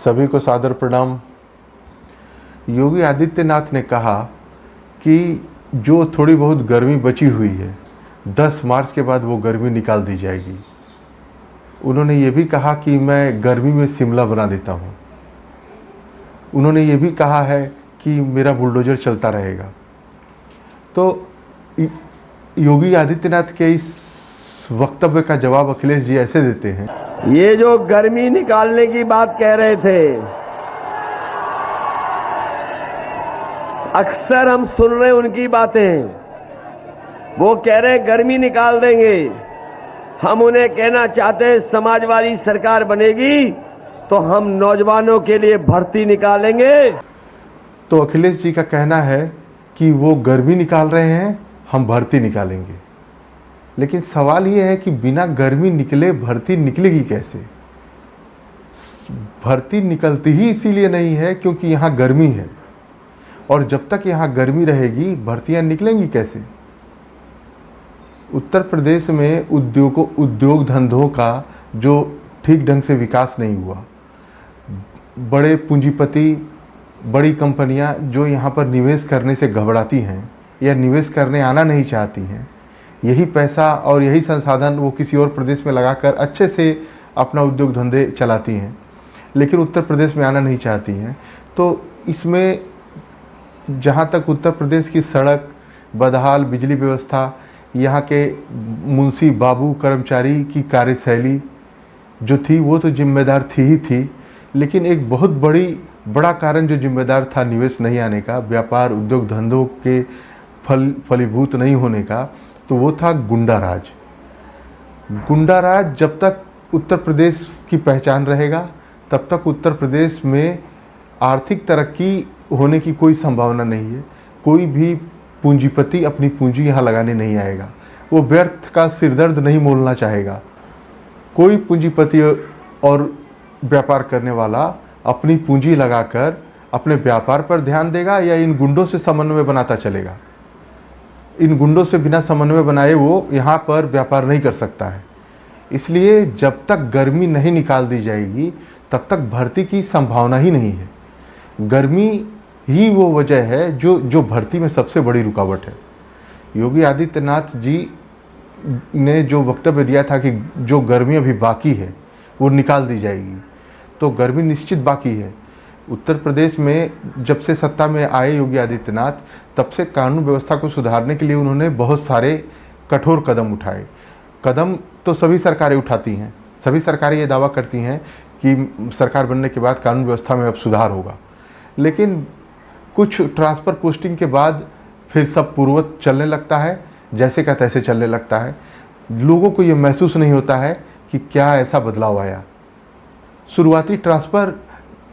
सभी को सादर प्रणाम। योगी आदित्यनाथ ने कहा कि जो थोड़ी बहुत गर्मी बची हुई है 10 मार्च के बाद वो गर्मी निकाल दी जाएगी। उन्होंने ये भी कहा कि मैं गर्मी में शिमला बना देता हूँ। उन्होंने ये भी कहा है कि मेरा बुलडोजर चलता रहेगा। तो योगी आदित्यनाथ के इस वक्तव्य का जवाब अखिलेश जी ऐसे देते हैं। ये जो गर्मी निकालने की बात कह रहे थे, अक्सर हम सुन रहे हैं उनकी बातें। वो कह रहे हैं गर्मी निकाल देंगे। हम उन्हें कहना चाहते हैं समाजवादी सरकार बनेगी तो हम नौजवानों के लिए भर्ती निकालेंगे। तो अखिलेश जी का कहना है कि वो गर्मी निकाल रहे हैं, हम भर्ती निकालेंगे। लेकिन सवाल ये है कि बिना गर्मी निकले भर्ती निकलेगी कैसे? भर्ती निकलती ही इसीलिए नहीं है क्योंकि यहाँ गर्मी है, और जब तक यहाँ गर्मी रहेगी भर्तियाँ निकलेंगी कैसे? उत्तर प्रदेश में उद्योग धंधों का जो ठीक ढंग से विकास नहीं हुआ, बड़े पूंजीपति, बड़ी कंपनियां जो यहाँ पर निवेश करने से घबराती हैं या निवेश करने आना नहीं चाहती हैं, यही पैसा और यही संसाधन वो किसी और प्रदेश में लगाकर अच्छे से अपना उद्योग धंधे चलाती हैं, लेकिन उत्तर प्रदेश में आना नहीं चाहती हैं। तो इसमें जहाँ तक उत्तर प्रदेश की सड़क, बदहाल बिजली व्यवस्था, यहाँ के मुंशी बाबू कर्मचारी की कार्यशैली जो थी वो तो जिम्मेदार थी ही थी, लेकिन एक बहुत बड़ा कारण जो जिम्मेदार था निवेश नहीं आने का, व्यापार उद्योग धंधों के फलीभूत नहीं होने का, तो वो था गुंडा राज। गुंडा राज जब तक उत्तर प्रदेश की पहचान रहेगा तब तक उत्तर प्रदेश में आर्थिक तरक्की होने की कोई संभावना नहीं है। कोई भी पूंजीपति अपनी पूंजी यहाँ लगाने नहीं आएगा, वो व्यर्थ का सिरदर्द नहीं मोलना चाहेगा। कोई पूंजीपति और व्यापार करने वाला अपनी पूंजी लगाकर अपने व्यापार पर ध्यान देगा या इन गुंडों से समन्वय बनाता चलेगा? इन गुंडों से बिना समन्वय बनाए वो यहाँ पर व्यापार नहीं कर सकता है। इसलिए जब तक गर्मी नहीं निकाल दी जाएगी तब तक भर्ती की संभावना ही नहीं है। गर्मी ही वो वजह है जो भर्ती में सबसे बड़ी रुकावट है। योगी आदित्यनाथ जी ने जो वक्तव्य दिया था कि जो गर्मी अभी बाकी है वो निकाल दी जाएगी, तो गर्मी निश्चित बाकी है। उत्तर प्रदेश में जब से सत्ता में आए योगी आदित्यनाथ, तब से कानून व्यवस्था को सुधारने के लिए उन्होंने बहुत सारे कठोर कदम उठाए। कदम तो सभी सरकारें उठाती हैं, सभी सरकारें ये दावा करती हैं कि सरकार बनने के बाद कानून व्यवस्था में अब सुधार होगा, लेकिन कुछ ट्रांसफ़र पोस्टिंग के बाद फिर सब पूर्ववत चलने लगता है, जैसे का तैसे चलने लगता है। लोगों को ये महसूस नहीं होता है कि क्या ऐसा बदलाव आया। शुरुआती ट्रांसफ़र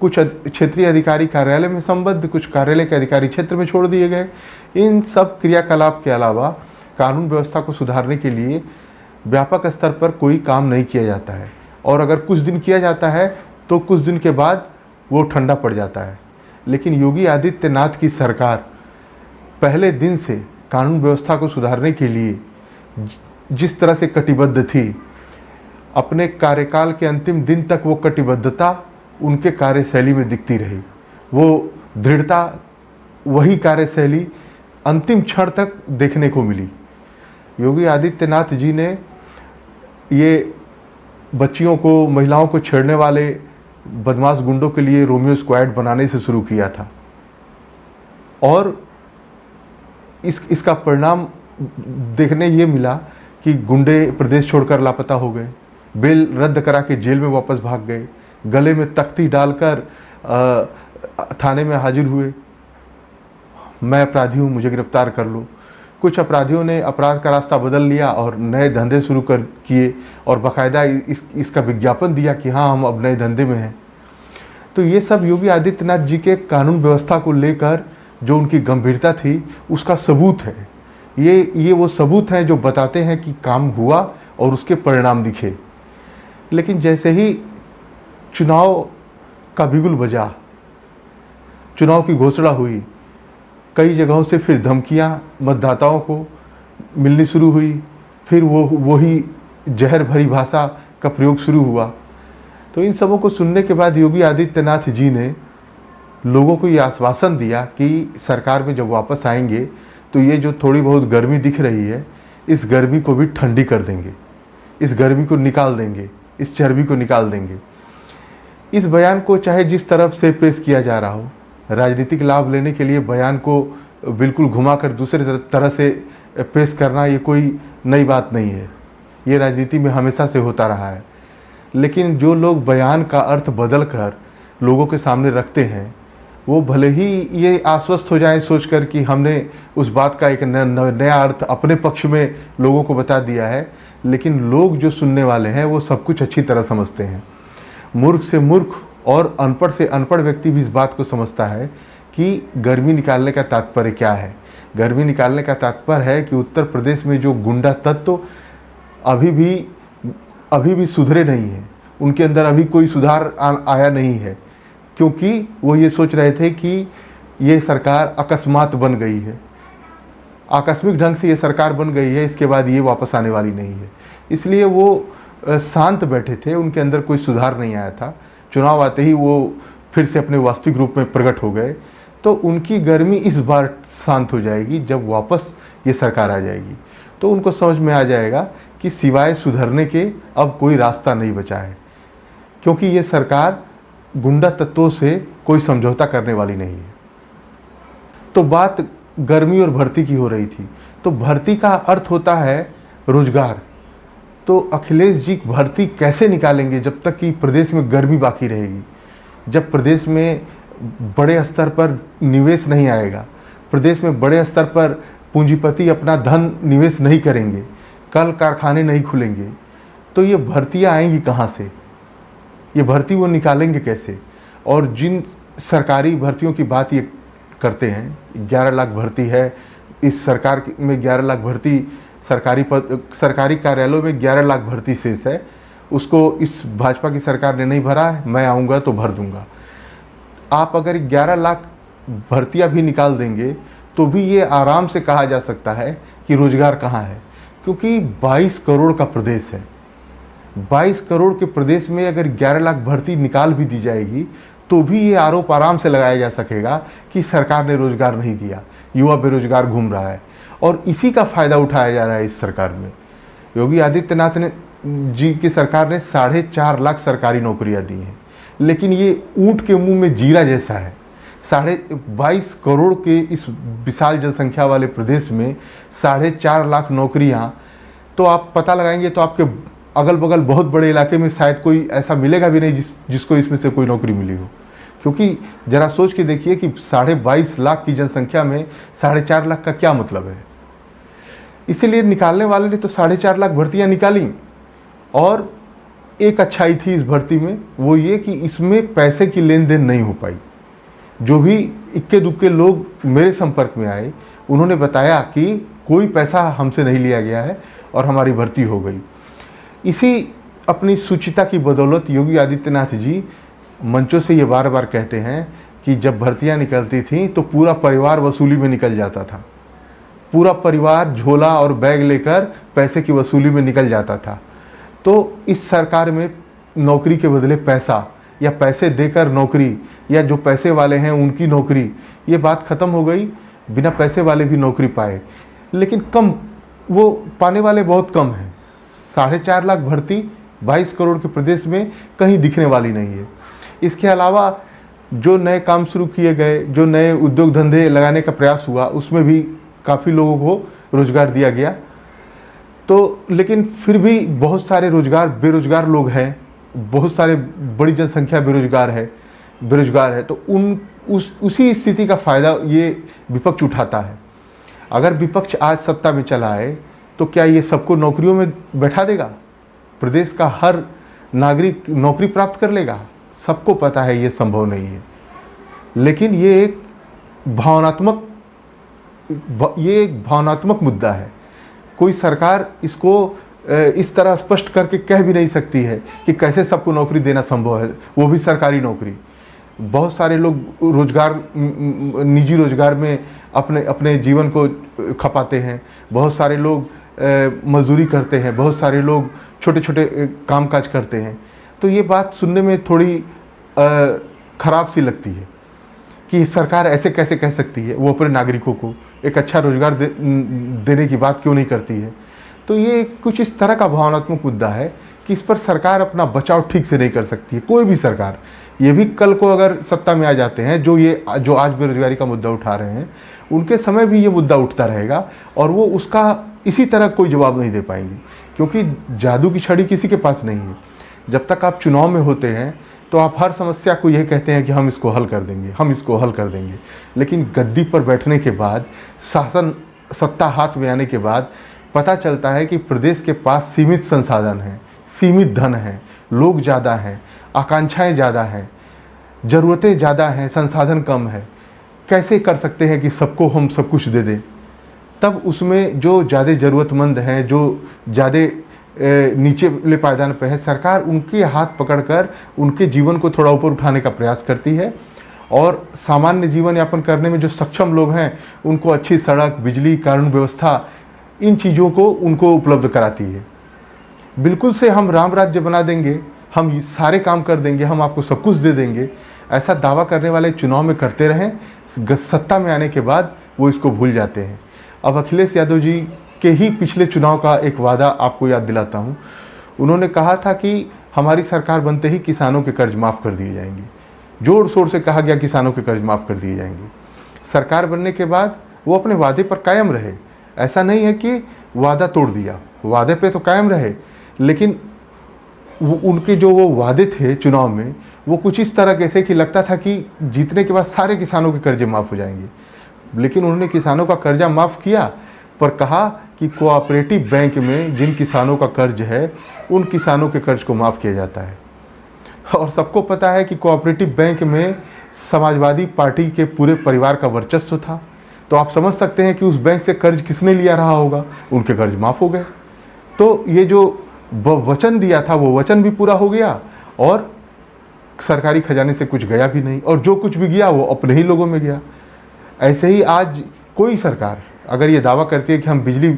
कुछ क्षेत्रीय अधिकारी कार्यालय में संबद्ध, कुछ कार्यालय के अधिकारी क्षेत्र में छोड़ दिए गए। इन सब क्रियाकलाप के अलावा कानून व्यवस्था को सुधारने के लिए व्यापक स्तर पर कोई काम नहीं किया जाता है, और अगर कुछ दिन किया जाता है तो कुछ दिन के बाद वो ठंडा पड़ जाता है। लेकिन योगी आदित्यनाथ की सरकार पहले दिन से कानून व्यवस्था को सुधारने के लिए जिस तरह से कटिबद्ध थी, अपने कार्यकाल के अंतिम दिन तक वो कटिबद्धता उनके कार्यशैली में दिखती रही। वो दृढ़ता, वही कार्यशैली अंतिम क्षण तक देखने को मिली। योगी आदित्यनाथ जी ने ये बच्चियों को, महिलाओं को छेड़ने वाले बदमाश गुंडों के लिए रोमियो स्क्वाड बनाने से शुरू किया था, और इसका परिणाम देखने ये मिला कि गुंडे प्रदेश छोड़कर लापता हो गए, बेल रद्द करा के जेल में वापस भाग गए, गले में तख्ती डालकर थाने में हाजिर हुए, मैं अपराधी हूँ, मुझे गिरफ्तार कर लो। कुछ अपराधियों ने अपराध का रास्ता बदल लिया और नए धंधे शुरू किए, और बाकायदा इसका विज्ञापन दिया कि हाँ हम अब नए धंधे में हैं। तो ये सब योगी आदित्यनाथ जी के कानून व्यवस्था को लेकर जो उनकी गंभीरता थी उसका सबूत है। ये वो सबूत हैं जो बताते हैं कि काम हुआ और उसके परिणाम दिखे। लेकिन जैसे ही चुनाव का बिगुल बजा, चुनाव की घोषणा हुई, कई जगहों से फिर धमकियां मतदाताओं को मिलनी शुरू हुई, फिर वही जहर भरी भाषा का प्रयोग शुरू हुआ। तो इन सबों को सुनने के बाद योगी आदित्यनाथ जी ने लोगों को ये आश्वासन दिया कि सरकार में जब वापस आएंगे तो ये जो थोड़ी बहुत गर्मी दिख रही है, इस गर्मी को भी ठंडी कर देंगे, इस गर्मी को निकाल देंगे, इस चर्बी को निकाल देंगे। इस बयान को चाहे जिस तरफ से पेश किया जा रहा हो, राजनीतिक लाभ लेने के लिए बयान को बिल्कुल घुमाकर दूसरे तरह से पेश करना ये कोई नई बात नहीं है, ये राजनीति में हमेशा से होता रहा है। लेकिन जो लोग बयान का अर्थ बदल कर लोगों के सामने रखते हैं, वो भले ही ये आश्वस्त हो जाए सोचकर कि हमने उस बात का एक नया अर्थ अपने पक्ष में लोगों को बता दिया है, लेकिन लोग जो सुनने वाले हैं वो सब कुछ अच्छी तरह समझते हैं। मूर्ख से मूर्ख और अनपढ़ से अनपढ़ व्यक्ति भी इस बात को समझता है कि गर्मी निकालने का तात्पर्य क्या है। गर्मी निकालने का तात्पर्य है कि उत्तर प्रदेश में जो गुंडा तत्व अभी भी सुधरे नहीं हैं, उनके अंदर अभी कोई सुधार आया नहीं है, क्योंकि वो ये सोच रहे थे कि ये सरकार अकस्मात बन गई है, आकस्मिक ढंग से ये सरकार बन गई है, इसके बाद ये वापस आने वाली नहीं है। इसलिए वो शांत बैठे थे, उनके अंदर कोई सुधार नहीं आया था। चुनाव आते ही वो फिर से अपने वास्तविक रूप में प्रकट हो गए। तो उनकी गर्मी इस बार शांत हो जाएगी जब वापस ये सरकार आ जाएगी, तो उनको समझ में आ जाएगा कि सिवाय सुधरने के अब कोई रास्ता नहीं बचा है, क्योंकि ये सरकार गुंडा तत्वों से कोई समझौता करने वाली नहीं है। तो बात गर्मी और भर्ती की हो रही थी, तो भर्ती का अर्थ होता है रोजगार। तो अखिलेश जी भर्ती कैसे निकालेंगे जब तक कि प्रदेश में गर्मी बाकी रहेगी, जब प्रदेश में बड़े स्तर पर निवेश नहीं आएगा, प्रदेश में बड़े स्तर पर पूंजीपति अपना धन निवेश नहीं करेंगे, कल कारखाने नहीं खुलेंगे, तो ये भर्तियाँ आएंगी कहाँ से, ये भर्ती वो निकालेंगे कैसे। और जिन सरकारी भर्तियों की बात ये करते हैं, 11 लाख भर्ती है इस सरकार में, 11 लाख भर्ती सरकारी कार्यालयों में 11 लाख भर्ती शेष है, उसको इस भाजपा की सरकार ने नहीं भरा है, मैं आऊँगा तो भर दूंगा। आप अगर 11 लाख भर्तियाँ भी निकाल देंगे तो भी ये आराम से कहा जा सकता है कि रोजगार कहाँ है, क्योंकि 22 करोड़ का प्रदेश है। 22 करोड़ के प्रदेश में अगर 11 लाख भर्ती निकाल भी दी जाएगी तो भी ये आरोप आराम से लगाया जा सकेगा कि सरकार ने रोजगार नहीं दिया, युवा बेरोजगार घूम रहा है, और इसी का फायदा उठाया जा रहा है इस सरकार में। योगी आदित्यनाथ जी की सरकार ने 4.5 लाख सरकारी नौकरियां दी हैं, लेकिन ये ऊंट के मुंह में जीरा जैसा है। 22 करोड़ के इस विशाल जनसंख्या वाले प्रदेश में 4.5 लाख नौकरियां, तो आप पता लगाएंगे तो आपके अगल बगल बहुत बड़े इलाके में शायद कोई ऐसा मिलेगा भी नहीं जिसको इसमें से कोई नौकरी मिली हो। क्योंकि जरा सोच के देखिए कि 22.5 लाख की जनसंख्या में 4.5 लाख का क्या मतलब है। इसीलिए निकालने वाले ने तो 4.5 लाख भर्तियां निकाली, और एक अच्छाई थी इस भर्ती में, वो ये कि इसमें पैसे की लेन देन नहीं हो पाई। जो भी इक्के दुक्के लोग मेरे संपर्क में आए, उन्होंने बताया कि कोई पैसा हमसे नहीं लिया गया है और हमारी भर्ती हो गई। इसी अपनी सुचिता की बदौलत योगी आदित्यनाथ जी मंचों से ये बार बार कहते हैं कि जब भर्तियां निकलती थीं तो पूरा परिवार वसूली में निकल जाता था, पूरा परिवार झोला और बैग लेकर पैसे की वसूली में निकल जाता था। तो इस सरकार में नौकरी के बदले पैसा, या पैसे देकर नौकरी, या जो पैसे वाले हैं उनकी नौकरी, ये बात ख़त्म हो गई। बिना पैसे वाले भी नौकरी पाए, लेकिन कम, वो पाने वाले बहुत कम हैं। 4.5 लाख भर्ती 22 करोड़ के प्रदेश में कहीं दिखने वाली नहीं है। इसके अलावा जो नए काम शुरू किए गए, जो नए उद्योग धंधे लगाने का प्रयास हुआ, उसमें भी काफ़ी लोगों को रोजगार दिया गया। तो लेकिन फिर भी बहुत सारे बेरोजगार लोग हैं, बहुत सारे बड़ी जनसंख्या बेरोजगार है। तो उसी स्थिति का फ़ायदा ये विपक्ष उठाता है। अगर विपक्ष आज सत्ता में चला आए तो क्या ये सबको नौकरियों में बैठा देगा? प्रदेश का हर नागरिक नौकरी प्राप्त कर लेगा? सबको पता है ये संभव नहीं है। लेकिन ये एक भावनात्मक मुद्दा है। कोई सरकार इसको इस तरह स्पष्ट करके कह भी नहीं सकती है कि कैसे सबको नौकरी देना संभव है, वो भी सरकारी नौकरी। बहुत सारे लोग निजी रोजगार में अपने जीवन को खपाते हैं, बहुत सारे लोग मजदूरी करते हैं, बहुत सारे लोग छोटे छोटे कामकाज करते हैं। तो ये बात सुनने में थोड़ी खराब सी लगती है कि सरकार ऐसे कैसे कह सकती है, वो अपने नागरिकों को एक अच्छा रोजगार देने की बात क्यों नहीं करती है। तो ये कुछ इस तरह का भावनात्मक मुद्दा है कि इस पर सरकार अपना बचाव ठीक से नहीं कर सकती है, कोई भी सरकार। ये भी कल को अगर सत्ता में आ जाते हैं, जो आज बेरोजगारी का मुद्दा उठा रहे हैं, उनके समय भी ये मुद्दा उठता रहेगा और वो उसका इसी तरह कोई जवाब नहीं दे पाएंगे, क्योंकि जादू की छड़ी किसी के पास नहीं है। जब तक आप चुनाव में होते हैं तो आप हर समस्या को यह कहते हैं कि हम इसको हल कर देंगे, हम इसको हल कर देंगे, लेकिन गद्दी पर बैठने के बाद, शासन सत्ता हाथ में आने के बाद पता चलता है कि प्रदेश के पास सीमित संसाधन हैं, सीमित धन है, लोग ज़्यादा हैं, आकांक्षाएं ज़्यादा हैं, ज़रूरतें ज़्यादा हैं, संसाधन कम है। कैसे कर सकते हैं कि सबको हम सब कुछ दे दें? तब उसमें जो ज़्यादा ज़रूरतमंद हैं, जो ज़्यादा नीचे ले पायदान पे है, सरकार उनके हाथ पकड़कर उनके जीवन को थोड़ा ऊपर उठाने का प्रयास करती है और सामान्य जीवन यापन करने में जो सक्षम लोग हैं उनको अच्छी सड़क, बिजली, कानून व्यवस्था, इन चीज़ों को उनको उपलब्ध कराती है। बिल्कुल से हम राम राज्य बना देंगे, हम सारे काम कर देंगे, हम आपको सब कुछ दे देंगे, ऐसा दावा करने वाले चुनाव में करते रहें, सत्ता में आने के बाद वो इसको भूल जाते हैं। अब अखिलेश यादव जी के ही पिछले चुनाव का एक वादा आपको याद दिलाता हूँ। उन्होंने कहा था कि हमारी सरकार बनते ही किसानों के कर्ज माफ़ कर दिए जाएंगे। जोर शोर से कहा गया किसानों के कर्ज माफ़ कर दिए जाएंगे। सरकार बनने के बाद वो अपने वादे पर कायम रहे। ऐसा नहीं है कि वादा तोड़ दिया, वादे पे तो कायम रहे, लेकिन उनके जो वो वादे थे चुनाव में, वो कुछ इस तरह के थे कि लगता था कि जीतने के बाद सारे किसानों के कर्जे माफ़ हो जाएंगे। लेकिन उन्होंने किसानों का कर्जा माफ़ किया, पर कहा कि कोऑपरेटिव बैंक में जिन किसानों का कर्ज है उन किसानों के कर्ज को माफ़ किया जाता है। और सबको पता है कि कोऑपरेटिव बैंक में समाजवादी पार्टी के पूरे परिवार का वर्चस्व था, तो आप समझ सकते हैं कि उस बैंक से कर्ज किसने लिया रहा होगा, उनके कर्ज माफ़ हो गए। तो ये जो वचन दिया था वो वचन भी पूरा हो गया और सरकारी खजाने से कुछ गया भी नहीं, और जो कुछ भी गया वो अपने ही लोगों में गया। ऐसे ही आज कोई सरकार अगर ये दावा करती है कि हम बिजली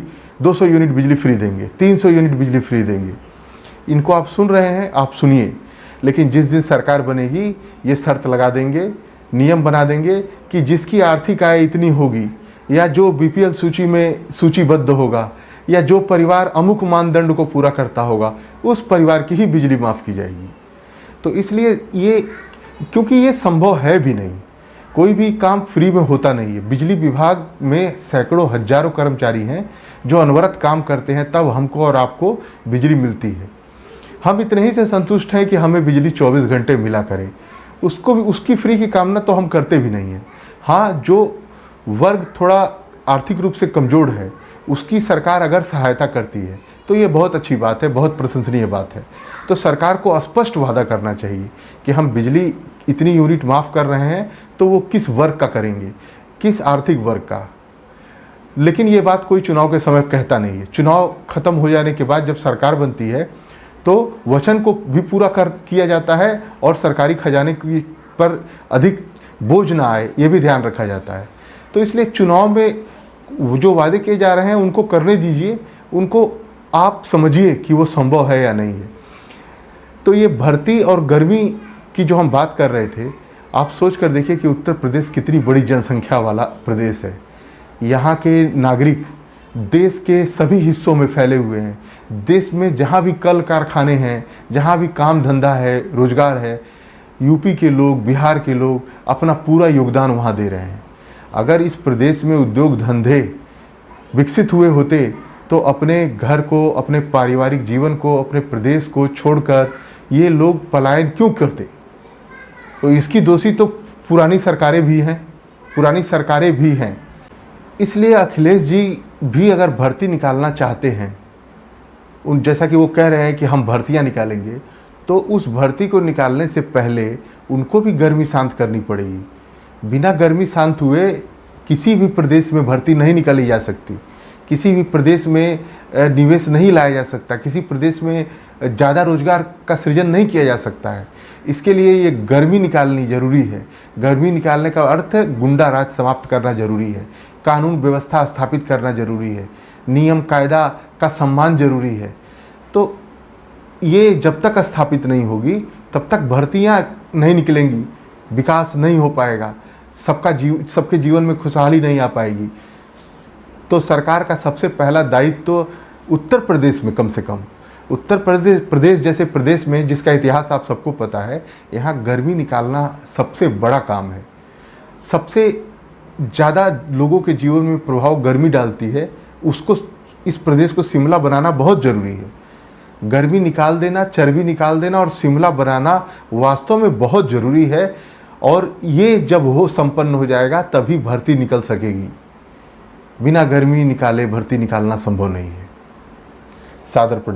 200 यूनिट बिजली फ्री देंगे, 300 यूनिट बिजली फ्री देंगे, इनको आप सुन रहे हैं, आप सुनिए, लेकिन जिस दिन सरकार बनेगी ये शर्त लगा देंगे, नियम बना देंगे कि जिसकी आर्थिक आय इतनी होगी या जो बीपीएल सूची में सूचीबद्ध होगा या जो परिवार अमुक मानदंड को पूरा करता होगा, उस परिवार की ही बिजली माफ़ की जाएगी। तो इसलिए ये, क्योंकि ये संभव है भी नहीं, कोई भी काम फ्री में होता नहीं है। बिजली विभाग में सैकड़ों हजारों कर्मचारी हैं जो अनवरत काम करते हैं, तब हमको और आपको बिजली मिलती है। हम इतने ही से संतुष्ट हैं कि हमें बिजली 24 घंटे मिला करे, उसको भी, उसकी फ्री की कामना तो हम करते भी नहीं हैं। हाँ, जो वर्ग थोड़ा आर्थिक रूप से कमज़ोर है उसकी सरकार अगर सहायता करती है तो ये बहुत अच्छी बात है, बहुत प्रशंसनीय बात है। तो सरकार को स्पष्ट वादा करना चाहिए कि हम बिजली इतनी यूनिट माफ़ कर रहे हैं, तो वो किस वर्ग का करेंगे, किस आर्थिक वर्ग का। लेकिन ये बात कोई चुनाव के समय कहता नहीं है। चुनाव खत्म हो जाने के बाद जब सरकार बनती है तो वचन को भी पूरा किया जाता है और सरकारी खजाने पर अधिक बोझ ना आए, ये भी ध्यान रखा जाता है। तो इसलिए चुनाव में जो वादे किए जा रहे हैं उनको करने दीजिए, उनको आप समझिए कि वो संभव है या नहीं है। तो ये भर्ती और गर्मी की जो हम बात कर रहे थे, आप सोच कर देखिए कि उत्तर प्रदेश कितनी बड़ी जनसंख्या वाला प्रदेश है। यहाँ के नागरिक देश के सभी हिस्सों में फैले हुए हैं। देश में जहाँ भी कल कारखाने हैं, जहाँ भी काम धंधा है, रोजगार है, यूपी के लोग, बिहार के लोग अपना पूरा योगदान वहाँ दे रहे हैं। अगर इस प्रदेश में उद्योग धंधे विकसित हुए होते तो अपने घर को, अपने पारिवारिक जीवन को, अपने प्रदेश को छोड़कर ये लोग पलायन क्यों करते? तो इसकी दोषी तो पुरानी सरकारें भी हैं। इसलिए अखिलेश जी भी अगर भर्ती निकालना चाहते हैं, जैसा कि वो कह रहे हैं कि हम भर्तियां निकालेंगे, तो उस भर्ती को निकालने से पहले उनको भी गर्मी शांत करनी पड़ेगी। बिना गर्मी शांत हुए किसी भी प्रदेश में भर्ती नहीं निकाली जा सकती, किसी भी प्रदेश में निवेश नहीं लाया जा सकता, किसी प्रदेश में ज़्यादा रोजगार का सृजन नहीं किया जा सकता है। इसके लिए ये गर्मी निकालनी जरूरी है। गर्मी निकालने का अर्थ है गुंडा राज समाप्त करना जरूरी है, कानून व्यवस्था स्थापित करना जरूरी है, नियम कायदा का सम्मान जरूरी है। तो ये जब तक स्थापित नहीं होगी तब तक भर्तियां नहीं निकलेंगी, विकास नहीं हो पाएगा, सबके जीवन में खुशहाली नहीं आ पाएगी। तो सरकार का सबसे पहला दायित्व तो उत्तर प्रदेश में, कम से कम उत्तर प्रदेश जैसे प्रदेश में जिसका इतिहास आप सबको पता है, यहाँ गर्मी निकालना सबसे बड़ा काम है। सबसे ज़्यादा लोगों के जीवन में प्रभाव गर्मी डालती है, उसको, इस प्रदेश को शिमला बनाना बहुत ज़रूरी है। गर्मी निकाल देना, चर्बी निकाल देना और शिमला बनाना वास्तव में बहुत ज़रूरी है। और ये जब हो संपन्न हो जाएगा तभी भर्ती निकल सकेगी। बिना गर्मी निकाले भर्ती निकालना संभव नहीं है। सादर प्रणाम।